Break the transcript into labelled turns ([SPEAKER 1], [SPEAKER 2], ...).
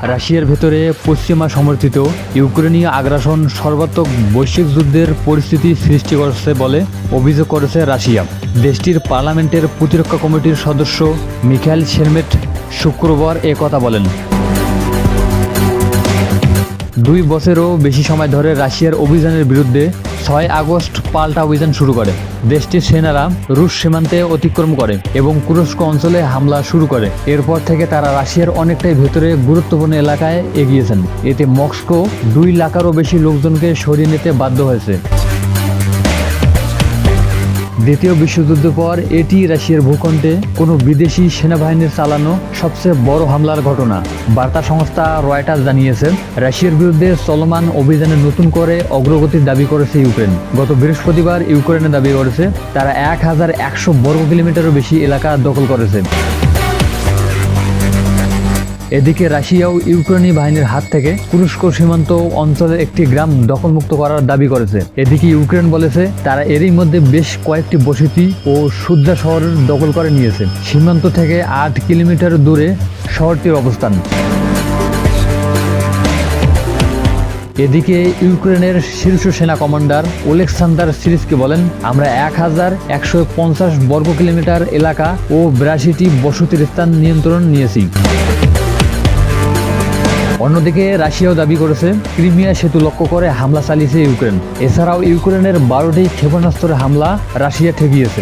[SPEAKER 1] রাশিয়ার ভেতরে পশ্চিমা সমর্থিত ইউক্রেনীয় আগ্রাসন সর্বাত্মক বৈশ্বিক যুদ্ধের পরিস্থিতি সৃষ্টি করছে বলে অভিযোগ করেছে রাশিয়া। দেশটির পার্লামেন্টের প্রতিরক্ষা কমিটির সদস্য মিখাইল শেরমেট শুক্রবার কথা বলেন। 2 বছরেরও বেশি সময় ধরে রাশিয়ার অভিযানের বিরুদ্ধে 6 আগস্ট পাল্টা অভিযান শুরু করে। দেশটির সেনারা রুশ সীমান্তে অতিক্রম করে এবং কুরস্ক অঞ্চলে হামলা শুরু করে। এরপর থেকে তারা রাশিয়ার অনেকটাই ভেতরে গুরুত্বপূর্ণ এলাকায় এগিয়েছেন। এতে মস্কো 2 লাখেরও বেশি লোকজনকে সরিয়ে নিতে বাধ্য হয়েছে। দ্বিতীয় বিশ্বযুদ্ধের পর এটি রাশিয়ার ভূখণ্ডে কোনো বিদেশি সেনাবাহিনীর চালানো সবচেয়ে বড় হামলার ঘটনা। বার্তা সংস্থা রয়টার্স জানিয়েছে, রাশিয়ার বিরুদ্ধে চলমান অভিযানে নতুন করে অগ্রগতির দাবি করেছে ইউক্রেন। গত বৃহস্পতিবার ইউক্রেনে দাবি করেছে তারা 1100 বর্গ কিলোমিটারও বেশি এলাকা দখল করেছে। এদিকে রাশিয়াও ইউক্রেনি বাহিনীর হাত থেকে কুরস্ক সীমান্ত অঞ্চলের একটি গ্রাম দখলমুক্ত করার দাবি করেছে। এদিকে ইউক্রেন বলেছে তারা এরই মধ্যে বেশ কয়েকটি বসতি ও সুদ্রা শহর দখল করে নিয়েছে। সীমান্ত থেকে 8 কিলোমিটার দূরে শহরটির অবস্থান। এদিকে ইউক্রেনের শীর্ষ সেনা কমান্ডার ওলেক্সান্দার সিরিস্কি বলেন, আমরা 1150 বর্গ কিলোমিটার এলাকা ও 82টি বসতির স্থান নিয়ন্ত্রণ নিয়েছি। অন্যদিকে রাশিয়াও দাবি করেছে ক্রিমিয়া সেতু লক্ষ্য করে হামলা চালিয়েছে ইউক্রেন। এছাড়াও ইউক্রেনের 12টি ক্ষেপণাস্ত্রের হামলা রাশিয়া ঠেকিয়েছে।